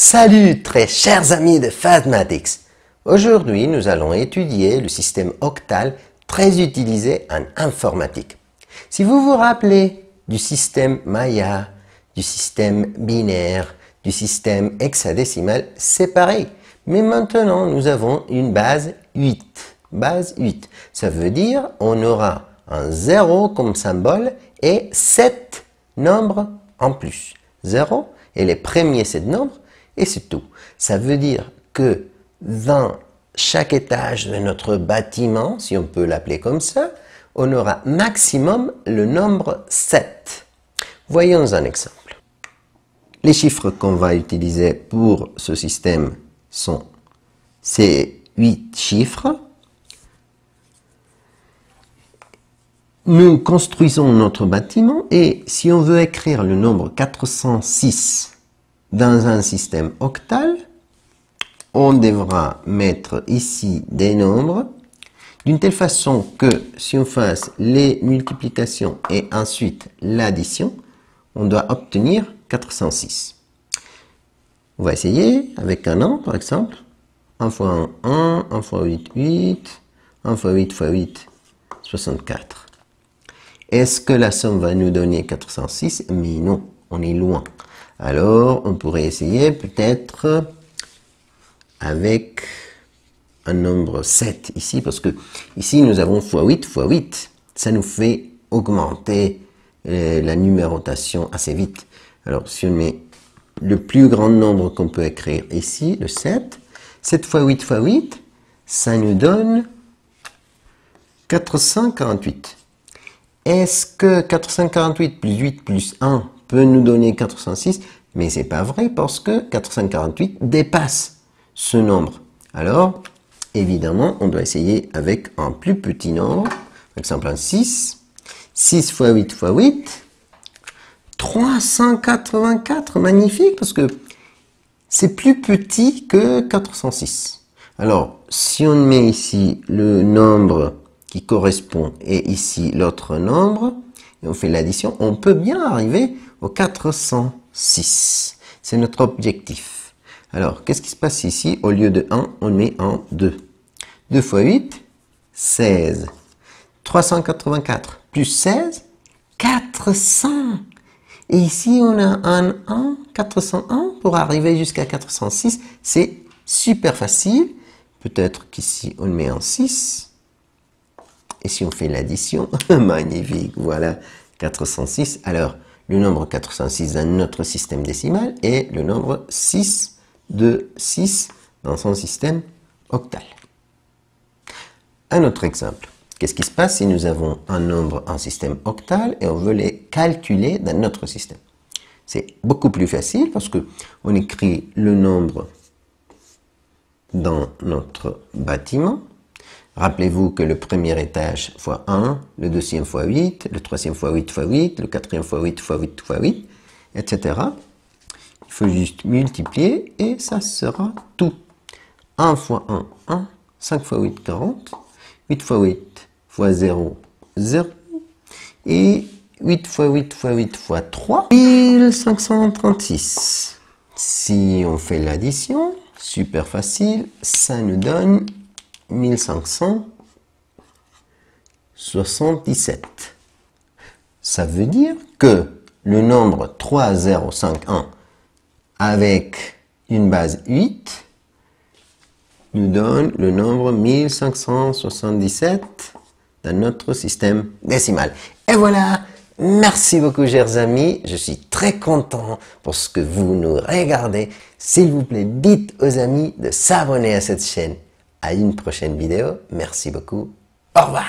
Salut très chers amis de Phathmatics. Aujourd'hui, nous allons étudier le système octal très utilisé en informatique. Si vous vous rappelez du système Maya, du système binaire, du système hexadécimal, c'est pareil. Mais maintenant, nous avons une base 8. Base 8. Ça veut dire on aura un 0 comme symbole et 7 nombres en plus. 0 et les premiers 7 nombres et c'est tout. Ça veut dire que dans chaque étage de notre bâtiment, si on peut l'appeler comme ça, on aura maximum le nombre 7. Voyons un exemple. Les chiffres qu'on va utiliser pour ce système sont ces 8 chiffres. Nous construisons notre bâtiment et si on veut écrire le nombre 406 dans un système octal, on devra mettre ici des nombres d'une telle façon que si on fasse les multiplications et ensuite l'addition, on doit obtenir 406. On va essayer avec un an par exemple. 1 fois 1, 1 fois 8, 8, 1 fois 8 fois 8, 64. Est-ce que la somme va nous donner 406? Mais non, on est loin. Alors, on pourrait essayer peut-être avec un nombre 7 ici, parce que ici nous avons fois 8 fois 8. Ça nous fait augmenter la numérotation assez vite. Alors, si on met le plus grand nombre qu'on peut écrire ici, le 7, 7 fois 8 fois 8, ça nous donne 448. Est-ce que 448 plus 8 plus 1 peut nous donner 406? Mais c'est pas vrai parce que 448 dépasse ce nombre. Alors, évidemment, on doit essayer avec un plus petit nombre. Par exemple, un 6. 6 fois 8 fois 8. 384. Magnifique parce que c'est plus petit que 406. Alors, si on met ici le nombre qui correspond et ici l'autre nombre, et on fait l'addition, on peut bien arriver au 406. C'est notre objectif. Alors, qu'est-ce qui se passe ici? Au lieu de 1, on met un 2. 2 fois 8, 16. 384 plus 16, 400. Et ici, on a un 1, 401 pour arriver jusqu'à 406. C'est super facile. Peut-être qu'ici, on met un 6. Et si on fait l'addition, magnifique, voilà, 406. Alors, le nombre 406 dans notre système décimal est le nombre 6 de 6 dans son système octal. Un autre exemple. Qu'est-ce qui se passe si nous avons un nombre en système octal et on veut les calculer dans notre système? C'est beaucoup plus facile parce que on écrit le nombre dans notre bâtiment. Rappelez-vous que le premier étage fois 1, le deuxième fois 8, le troisième fois 8 fois 8, le quatrième fois 8 fois 8 fois 8, etc. Il faut juste multiplier et ça sera tout. 1 fois 1, 1. 5 fois 8, 40. 8 fois 8 fois 0, 0. Et 8 fois 8 fois 8 fois 3, 1536. Si on fait l'addition, super facile, ça nous donne 1577. Ça veut dire que le nombre 3051 avec une base 8 nous donne le nombre 1577 dans notre système décimal. Et voilà, merci beaucoup chers amis, je suis très content pour ce que vous nous regardez. S'il vous plaît, dites aux amis de s'abonner à cette chaîne. À une prochaine vidéo. Merci beaucoup. Au revoir.